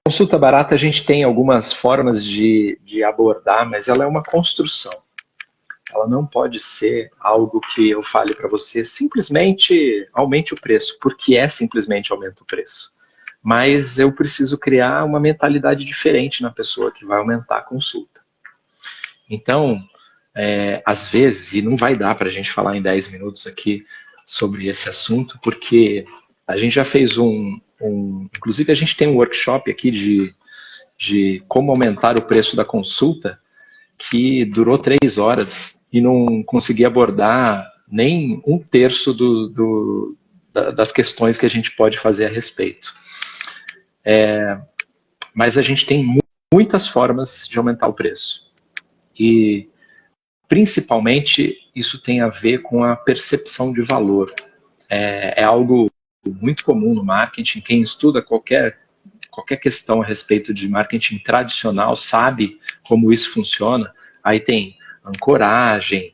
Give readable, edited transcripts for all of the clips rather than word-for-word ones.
consulta barata a gente tem algumas formas de abordar, mas ela é uma construção. Ela não pode ser algo que eu fale para você simplesmente aumente o preço, porque simplesmente aumenta o preço. Mas eu preciso criar uma mentalidade diferente na pessoa que vai aumentar a consulta. Então, às vezes, e não vai dar para a gente falar em 10 minutos aqui sobre esse assunto, porque a gente já fez inclusive a gente tem um workshop aqui de como aumentar o preço da consulta, que durou 3 horas e não consegui abordar nem um terço das questões que a gente pode fazer a respeito. Mas a gente tem muitas formas de aumentar o preço. E, principalmente, isso tem a ver com a percepção de valor. É algo muito comum no marketing. Quem estuda qualquer questão a respeito de marketing tradicional sabe como isso funciona. Aí tem ancoragem,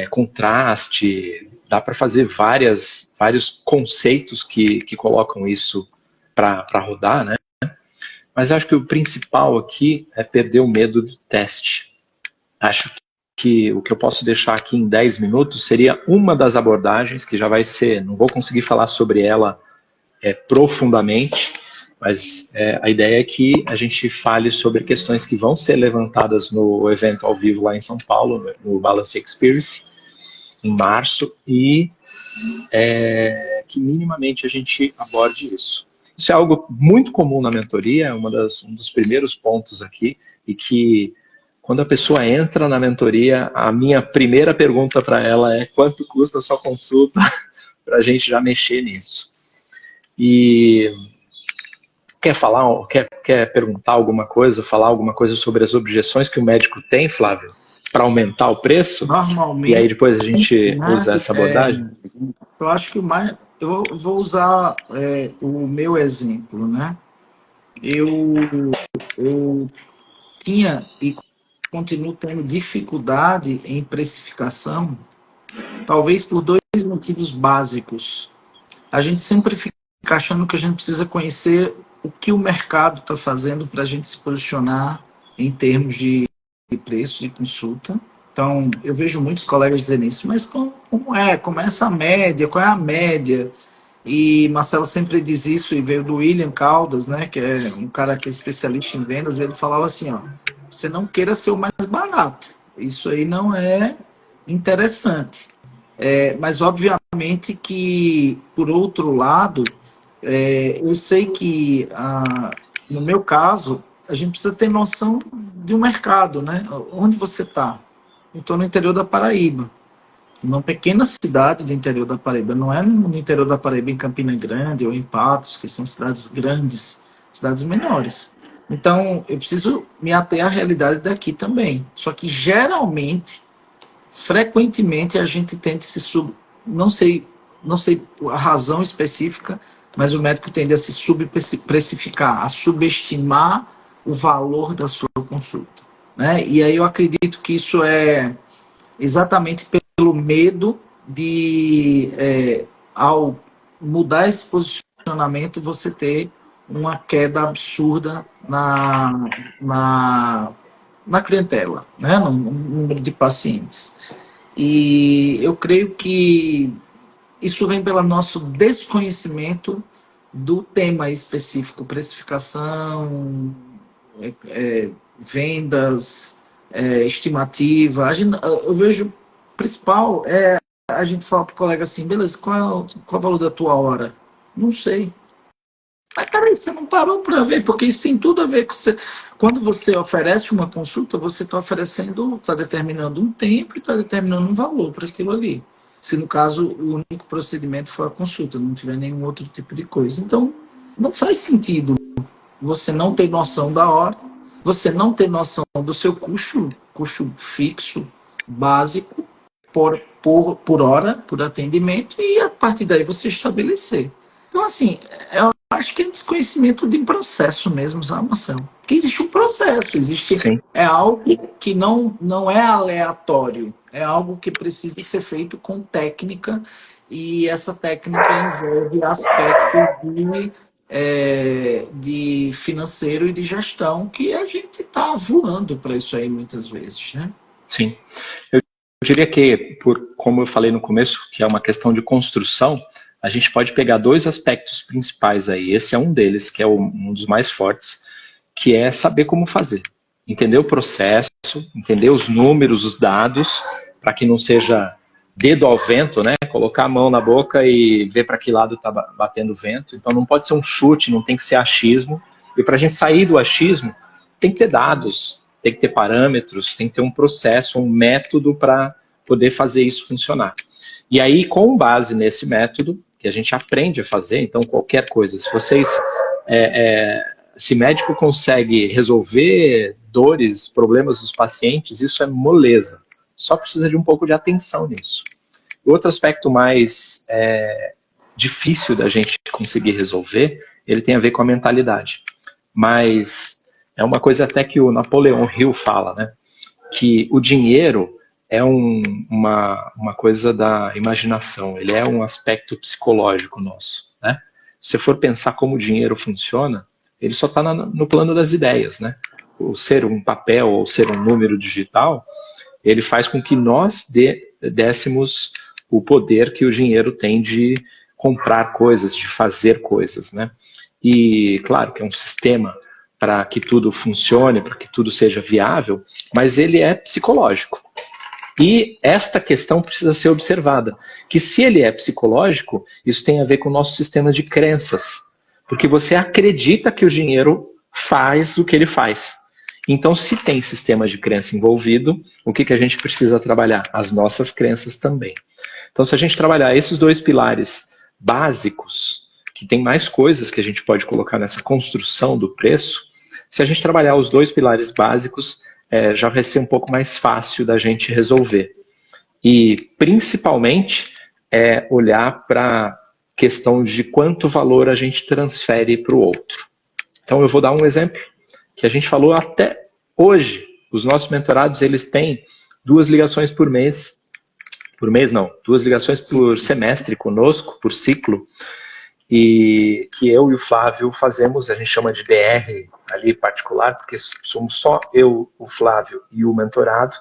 contraste, dá para fazer vários conceitos que colocam isso para rodar, né? Mas acho que o principal aqui é perder o medo do teste. Acho que o que eu posso deixar aqui em 10 minutos seria uma das abordagens, que já vai ser, não vou conseguir falar sobre ela profundamente, mas a ideia é que a gente fale sobre questões que vão ser levantadas no evento ao vivo lá em São Paulo, no Balance Experience, em março, e que minimamente a gente aborde isso. Isso é algo muito comum na mentoria, um dos primeiros pontos aqui, e que quando a pessoa entra na mentoria, a minha primeira pergunta para ela é quanto custa a sua consulta, para a gente já mexer nisso. E quer perguntar alguma coisa, falar alguma coisa sobre as objeções que o médico tem, Flávio, para aumentar o preço? Normalmente, e aí depois a gente usa essa abordagem? Eu acho que mais. Eu vou usar o meu exemplo, né? Eu tinha e continuo tendo dificuldade em precificação, talvez por dois motivos básicos. A gente sempre fica achando que a gente precisa conhecer o que o mercado está fazendo para a gente se posicionar em termos de preço de consulta. Então, eu vejo muitos colegas dizendo isso, mas como é? Como é essa média? Qual é a média? E Marcelo sempre diz isso, e veio do William Caldas, né, que é um cara que é especialista em vendas, e ele falava assim, ó, você não queira ser o mais barato, isso aí não é interessante. Mas, obviamente, que, por outro lado, eu sei que, no meu caso, a gente precisa ter noção de um mercado, né? Onde você está? Eu estou no interior da Paraíba, uma pequena cidade do interior da Paraíba. Não é no interior da Paraíba, em Campina Grande ou em Patos, que são cidades grandes, cidades menores. Então, eu preciso me ater à realidade daqui também. Só que, geralmente, frequentemente, a gente tenta não sei, não sei a razão específica, mas o médico tende a se subprecificar, a subestimar o valor da sua consulta, né? E aí eu acredito que isso é exatamente pelo medo de, ao mudar esse posicionamento, você ter uma queda absurda na clientela, né? No número de pacientes. E eu creio que isso vem pelo nosso desconhecimento do tema específico, precificação, vendas, estimativa. Eu vejo, o principal é a gente falar para o colega assim, beleza, qual é o valor da tua hora? Não sei. Mas peraí, você não parou para ver, porque isso tem tudo a ver com você. Quando você oferece uma consulta, você está oferecendo, está determinando um tempo e está determinando um valor para aquilo ali. Se no caso o único procedimento for a consulta, não tiver nenhum outro tipo de coisa. Então, não faz sentido você não ter noção da hora, você não ter noção do seu custo fixo, básico, por hora, por atendimento, e a partir daí você estabelecer. Então, assim, eu acho que é desconhecimento de processo mesmo, sabe, Marcelo? Porque existe um processo, Sim. é algo que não é aleatório, é algo que precisa ser feito com técnica, e essa técnica envolve aspectos de financeiro e de gestão, que a gente está voando para isso aí muitas vezes, né? Sim. Eu diria que, como eu falei no começo, que é uma questão de construção, a gente pode pegar dois aspectos principais aí. Esse é um deles, que é um dos mais fortes, que é saber como fazer. Entender o processo, entender os números, os dados, para que não seja dedo ao vento, né? Colocar a mão na boca e ver para que lado está batendo o vento. Então não pode ser um chute, não tem que ser achismo. E para a gente sair do achismo, tem que ter dados, tem que ter parâmetros, tem que ter um processo, um método para poder fazer isso funcionar. E aí, com base nesse método, que a gente aprende a fazer, então qualquer coisa, se vocês... se médico consegue resolver dores, problemas dos pacientes, isso é moleza. Só precisa de um pouco de atenção nisso. Outro aspecto mais difícil da gente conseguir resolver, ele tem a ver com a mentalidade. Mas é uma coisa até que o Napoleão Hill fala, né? Que o dinheiro é uma coisa da imaginação, ele é um aspecto psicológico nosso, né? Se você for pensar como o dinheiro funciona, ele só está no plano das ideias, né? O ser um papel ou ser um número digital, ele faz com que nós dessemos o poder que o dinheiro tem de comprar coisas, de fazer coisas, né? E claro que é um sistema para que tudo funcione, para que tudo seja viável, mas ele é psicológico. E esta questão precisa ser observada, que se ele é psicológico, isso tem a ver com o nosso sistema de crenças, porque você acredita que o dinheiro faz o que ele faz. Então, se tem sistema de crença envolvido, o que a gente precisa trabalhar? As nossas crenças também. Então, se a gente trabalhar esses dois pilares básicos, que tem mais coisas que a gente pode colocar nessa construção do preço, se a gente trabalhar os dois pilares básicos, já vai ser um pouco mais fácil da gente resolver. E, principalmente, olhar para a questão de quanto valor a gente transfere para o outro. Então, eu vou dar um exemplo que a gente falou até hoje. Os nossos mentorados, eles têm 2 ligações por mês. Por mês, não. 2 ligações por semestre conosco, por ciclo. E que eu e o Flávio fazemos, a gente chama de DR ali particular, porque somos só eu, o Flávio e o mentorado,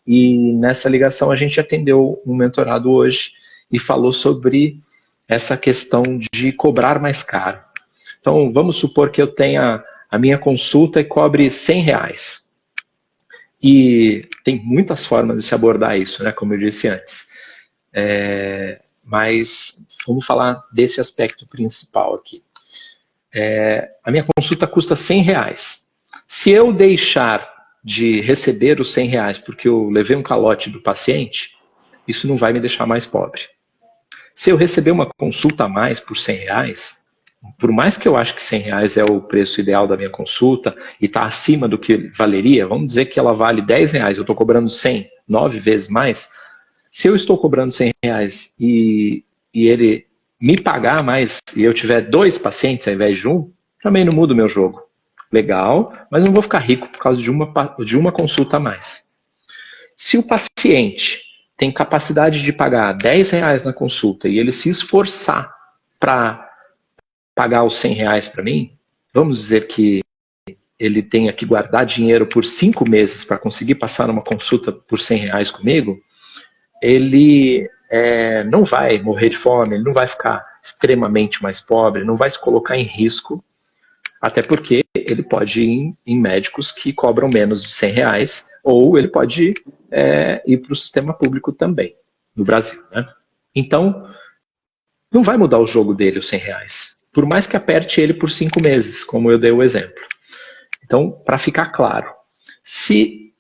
e nessa ligação a gente atendeu um mentorado hoje e falou sobre essa questão de cobrar mais caro. Então, vamos supor que eu tenha a minha consulta e cobre R$100. E tem muitas formas de se abordar isso, né, como eu disse antes. Mas vamos falar desse aspecto principal aqui. A minha consulta custa R$100. Se eu deixar de receber os R$100 porque eu levei um calote do paciente, isso não vai me deixar mais pobre. Se eu receber uma consulta a mais por R$100, por mais que eu ache que R$100 é o preço ideal da minha consulta e está acima do que valeria, vamos dizer que ela vale R$10, eu estou cobrando 100, 9 vezes mais. Se eu estou cobrando R$100 e ele me pagar mais e eu tiver 2 pacientes ao invés de um, também não muda o meu jogo. Legal, mas não vou ficar rico por causa de uma consulta a mais. Se o paciente tem capacidade de pagar R$10 na consulta e ele se esforçar para pagar os R$100 para mim, vamos dizer que ele tenha que guardar dinheiro por 5 meses para conseguir passar uma consulta por R$100 comigo, ele não vai morrer de fome, ele não vai ficar extremamente mais pobre, não vai se colocar em risco, até porque ele pode ir em médicos que cobram menos de R$100, ou ele pode ir para o sistema público também, no Brasil, né? Então, não vai mudar o jogo dele os R$100, por mais que aperte ele por 5 meses, como eu dei o exemplo. Então, para ficar claro, se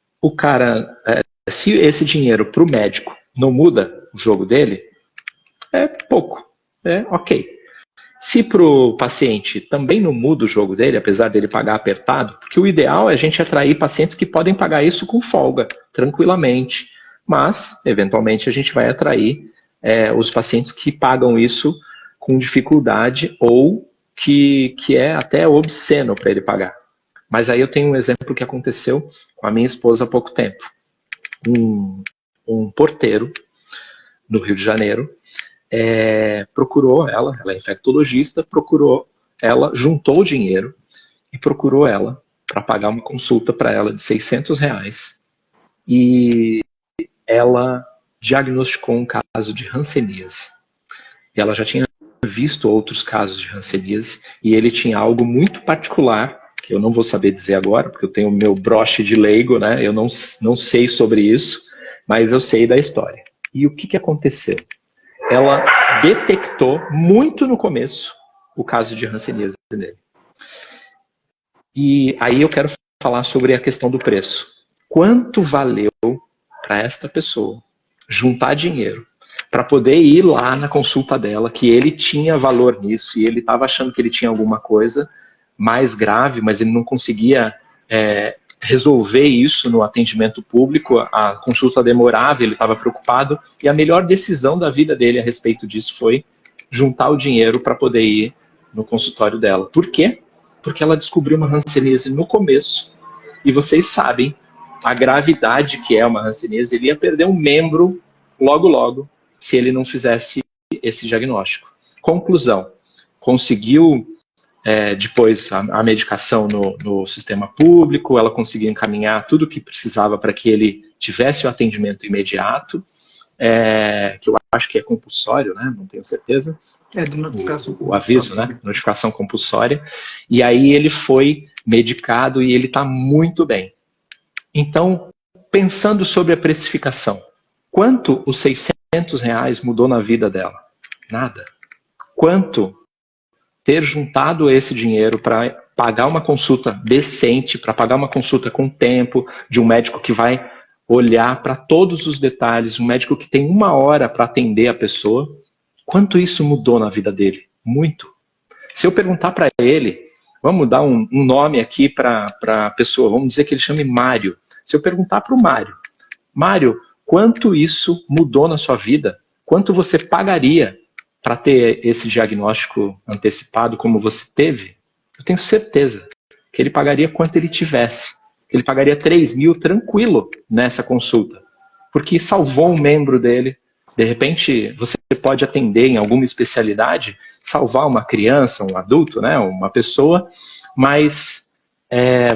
se esse dinheiro para o médico não muda o jogo dele, é pouco, ok. Se para o paciente também não muda o jogo dele, apesar dele pagar apertado, porque o ideal é a gente atrair pacientes que podem pagar isso com folga, tranquilamente, mas, eventualmente, a gente vai atrair os pacientes que pagam isso com dificuldade ou que é até obsceno para ele pagar. Mas aí eu tenho um exemplo que aconteceu com a minha esposa há pouco tempo. Um porteiro no Rio de Janeiro procurou ela é infectologista, procurou ela, juntou o dinheiro e procurou ela para pagar uma consulta para ela de R$ 600, e ela diagnosticou um caso de hanseníase. E ela já tinha visto outros casos de hanseníase, e ele tinha algo muito particular, que eu não vou saber dizer agora, porque eu tenho o meu broche de leigo, né? Eu não sei sobre isso, mas eu sei da história. E o que aconteceu? Ela detectou muito no começo o caso de hanseníase dele. E aí eu quero falar sobre a questão do preço. Quanto valeu para esta pessoa juntar dinheiro para poder ir lá na consulta dela, que ele tinha valor nisso, e ele estava achando que ele tinha alguma coisa mais grave, mas ele não conseguia resolver isso no atendimento público, a consulta demorava, ele estava preocupado, e a melhor decisão da vida dele a respeito disso foi juntar o dinheiro para poder ir no consultório dela. Por quê? Porque ela descobriu uma hanseníase no começo, e vocês sabem a gravidade que é uma hanseníase. Ele ia perder um membro logo, se ele não fizesse esse diagnóstico. Conclusão, conseguiu depois a medicação no sistema público, ela conseguiu encaminhar tudo o que precisava para que ele tivesse o atendimento imediato, que eu acho que é compulsório, né? Não tenho certeza. De notificação o aviso, né? Notificação compulsória. E aí ele foi medicado e ele está muito bem. Então, pensando sobre a precificação, quanto os R$ 600 mudou na vida dela? Nada. Quanto ter juntado esse dinheiro para pagar uma consulta decente, para pagar uma consulta com tempo, de um médico que vai olhar para todos os detalhes, um médico que tem 1 hora para atender a pessoa, quanto isso mudou na vida dele? Muito. Se eu perguntar para ele, vamos dar um nome aqui para a pessoa, vamos dizer que ele chame Mário. Se eu perguntar para o Mário, quanto isso mudou na sua vida? Quanto você pagaria para ter esse diagnóstico antecipado como você teve? Eu tenho certeza que ele pagaria quanto ele tivesse. Ele pagaria 3 mil tranquilo nessa consulta, porque salvou um membro dele. De repente, você pode atender em alguma especialidade, salvar uma criança, um adulto, né, uma pessoa, mas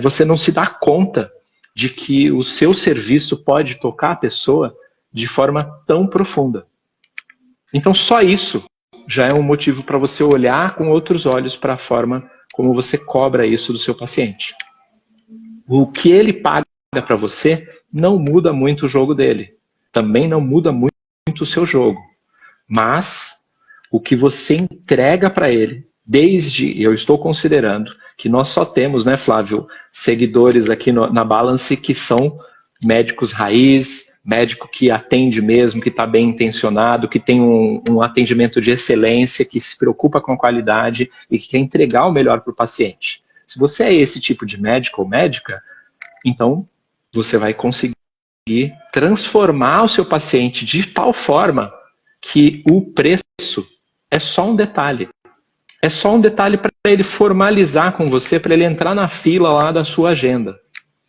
você não se dá conta de que o seu serviço pode tocar a pessoa de forma tão profunda. Então, só isso já é um motivo para você olhar com outros olhos para a forma como você cobra isso do seu paciente. O que ele paga para você não muda muito o jogo dele. Também não muda muito o seu jogo. Mas o que você entrega para ele, eu estou considerando que nós só temos, né, Flávio, seguidores aqui na Balance que são médicos raiz, médico que atende mesmo, que está bem intencionado, que tem um atendimento de excelência, que se preocupa com a qualidade e que quer entregar o melhor para o paciente. Se você é esse tipo de médico ou médica, então você vai conseguir transformar o seu paciente de tal forma que o preço é só um detalhe. É só um detalhe para ele formalizar com você, para ele entrar na fila lá da sua agenda.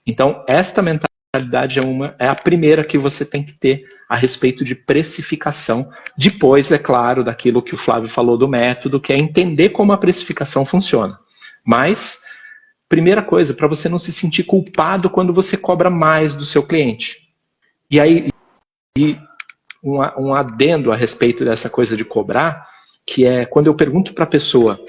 Então, esta mentalidade é a primeira que você tem que ter a respeito de precificação. Depois, é claro, daquilo que o Flávio falou do método, que é entender como a precificação funciona. Mas, primeira coisa, para você não se sentir culpado quando você cobra mais do seu cliente. E aí, um adendo a respeito dessa coisa de cobrar, que é quando eu pergunto para a pessoa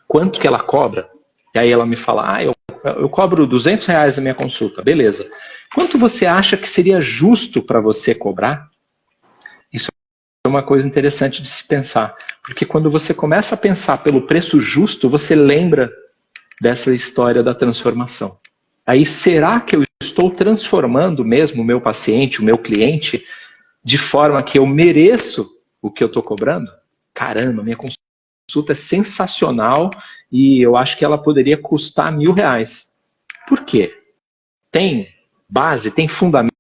quanto que ela cobra, e aí ela me fala, eu cobro R$200 a minha consulta, beleza. Quanto você acha que seria justo para você cobrar? Isso é uma coisa interessante de se pensar, porque quando você começa a pensar pelo preço justo, você lembra dessa história da transformação. Aí, será que eu estou transformando mesmo o meu paciente, o meu cliente, de forma que eu mereço o que eu estou cobrando? Caramba, minha consulta é sensacional e eu acho que ela poderia custar R$1.000. Por quê? Tem base, tem fundamento?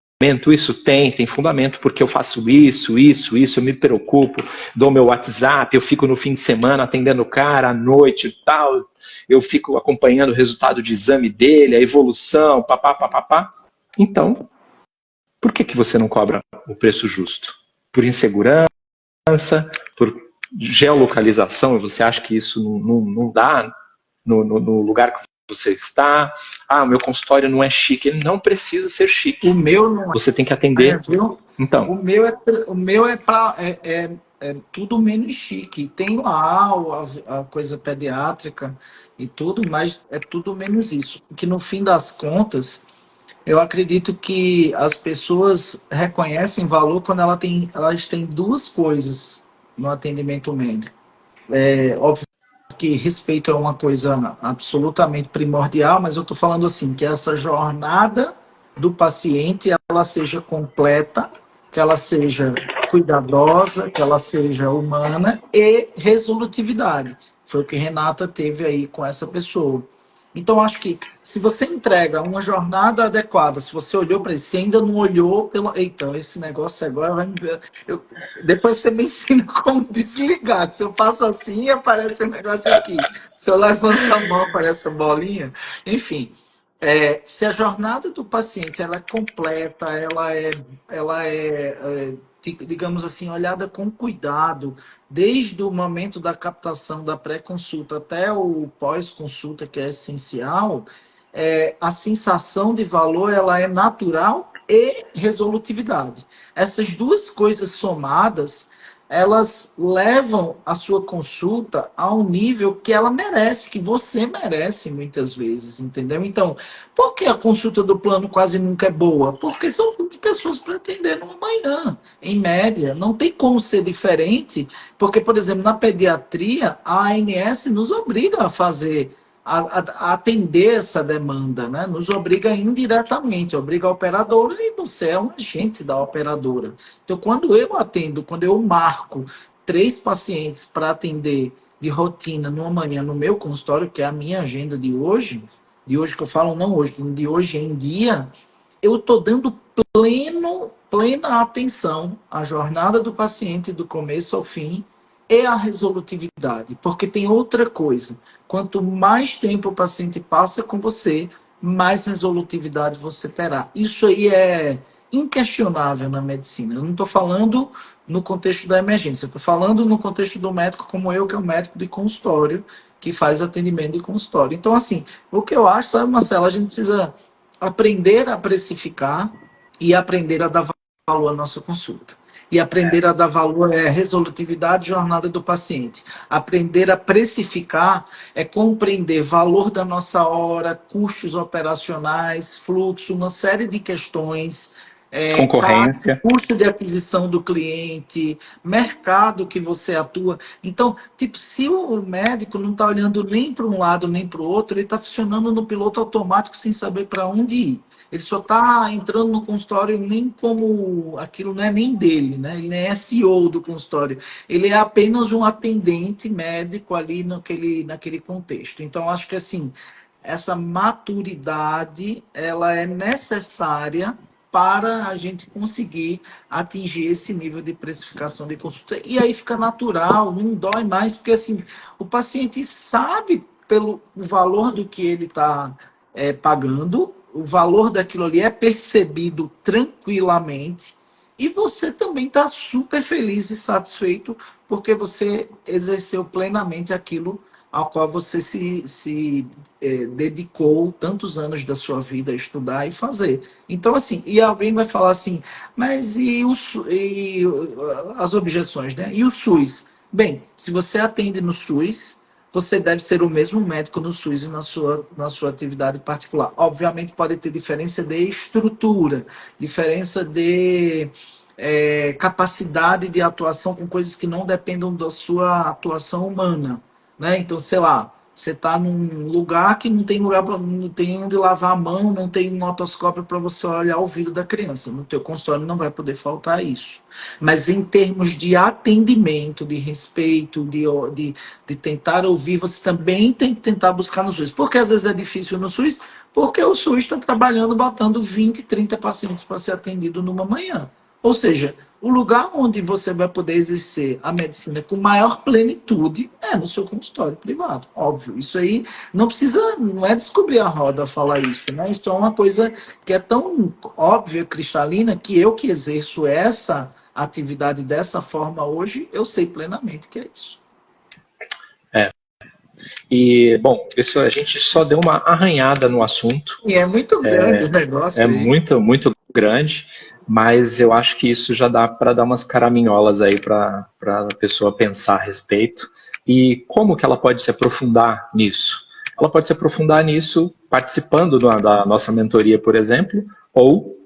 Isso tem fundamento, porque eu faço isso, eu me preocupo, dou meu WhatsApp, eu fico no fim de semana atendendo o cara à noite e tal, eu fico acompanhando o resultado de exame dele, a evolução, papá. Então, por que você não cobra o preço justo? Por insegurança, por geolocalização, e você acha que isso não dá no lugar que você está. Ah, o meu consultório não é chique. Ele não precisa ser chique. O meu não Você tem que é, atender. viu? Então, O meu é tudo menos chique. Tem lá a coisa pediátrica e tudo, mas é tudo menos isso. Que no fim das contas, eu acredito que as pessoas reconhecem valor quando elas têm duas coisas no atendimento médico. É óbvio que respeito é uma coisa absolutamente primordial, mas eu estou falando assim, que essa jornada do paciente ela seja completa, que ela seja cuidadosa, que ela seja humana e resolutividade. Foi o que Renata teve aí com essa pessoa. Então, acho que se você entrega uma jornada adequada, se você olhou para isso, se ainda não olhou, então, esse negócio agora vai me. Eu... Depois você me ensina como desligar. Se eu faço assim, aparece esse negócio aqui. Se eu levanto a mão, aparece a bolinha. Enfim, se a jornada do paciente ela é completa, digamos assim, olhada com cuidado, desde o momento da captação da pré-consulta até o pós-consulta, que é essencial, a sensação de valor ela é natural e resolutividade. Essas duas coisas somadas, elas levam a sua consulta a um nível que ela merece, que você merece muitas vezes, entendeu? Então, por que a consulta do plano quase nunca é boa? Porque são 20 pessoas para atender numa manhã, em média. Não tem como ser diferente, porque, por exemplo, na pediatria, a ANS nos obriga a fazer, a atender essa demanda, né? Nos obriga indiretamente, obriga a operadora e você é um agente da operadora. Então, quando eu marco 3 pacientes para atender de rotina numa manhã no meu consultório, que é a minha agenda de hoje que eu falo, não hoje, de hoje em dia, eu estou dando plena atenção à jornada do paciente, do começo ao fim, e à resolutividade. Porque tem outra coisa. Quanto mais tempo o paciente passa com você, mais resolutividade você terá. Isso aí é inquestionável na medicina. Eu não estou falando no contexto da emergência, estou falando no contexto do médico como eu, que é um médico de consultório, que faz atendimento de consultório. Então, assim, o que eu acho, sabe, Marcelo, a gente precisa aprender a precificar e aprender a dar valor à nossa consulta. E aprender a dar valor é resolutividade, jornada do paciente. Aprender a precificar é compreender valor da nossa hora, custos operacionais, fluxo, uma série de questões, concorrência. custo de aquisição do cliente, mercado que você atua. Então, tipo, se o médico não está olhando nem para um lado nem para o outro, ele está funcionando no piloto automático sem saber para onde ir. Ele só está entrando no consultório nem como aquilo não é nem dele, né? Ele nem é CEO do consultório. Ele é apenas um atendente médico ali naquele contexto. Então, acho que assim, essa maturidade ela é necessária para a gente conseguir atingir esse nível de precificação de consulta. E aí fica natural, não dói mais, porque assim, o paciente sabe pelo valor do que ele está pagando, o valor daquilo ali é percebido tranquilamente, e você também está super feliz e satisfeito porque você exerceu plenamente aquilo ao qual você se dedicou tantos anos da sua vida a estudar e fazer. Então, assim, e alguém vai falar assim, mas as objeções, né? E o SUS? Bem, se você atende no SUS, você deve ser o mesmo médico no SUS e na sua atividade particular. Obviamente pode ter diferença de estrutura, diferença de capacidade de atuação com coisas que não dependam da sua atuação humana, né? Então, sei lá, você está num lugar que não tem lugar não tem onde lavar a mão, não tem um otoscópio para você olhar o ouvido da criança. No teu consultório não vai poder faltar isso. Mas em termos de atendimento, de respeito, de tentar ouvir, você também tem que tentar buscar no SUS. Porque às vezes é difícil no SUS, porque o SUS está trabalhando, botando 20, 30 pacientes para ser atendido numa manhã. Ou seja, o lugar onde você vai poder exercer a medicina com maior plenitude é no seu consultório privado, óbvio. Isso aí não é descobrir a roda falar isso, né? Isso é uma coisa que é tão óbvia, cristalina, que eu que exerço essa atividade dessa forma hoje, eu sei plenamente que é isso. E, bom, isso a gente só deu uma arranhada no assunto. E é muito grande o É negócio aí. muito, muito grande, mas eu acho que isso já dá para dar umas caraminholas aí para a pessoa pensar a respeito. E como que ela pode se aprofundar nisso? Ela pode se aprofundar nisso participando da nossa mentoria, por exemplo, ou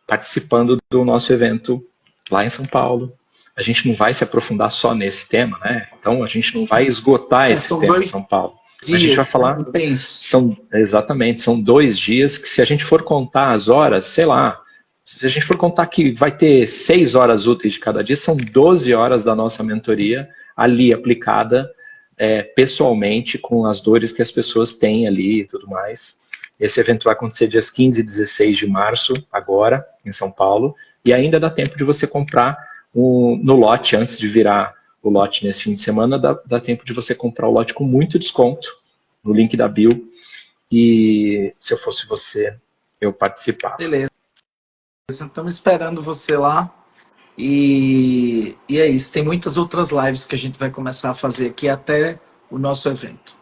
participando do nosso evento lá em São Paulo. A gente não vai se aprofundar só nesse tema, né? Então a gente não vai esgotar esse São tema em dois São Paulo. A gente vai dias, né? falar, Intensos. exatamente, são 2 dias que se a gente for contar as horas, sei lá, se a gente for contar que vai ter 6 horas úteis de cada dia, são 12 horas da nossa mentoria ali aplicada pessoalmente com as dores que as pessoas têm ali e tudo mais. Esse evento vai acontecer dias 15 e 16 de março, agora, em São Paulo, e ainda dá tempo de você comprar no lote, antes de virar o lote nesse fim de semana, dá tempo de você comprar o lote com muito desconto, no link da bio, e se eu fosse você, eu participava. Beleza. Estamos esperando você lá. E é isso. Tem muitas outras lives que a gente vai começar a fazer aqui até o nosso evento.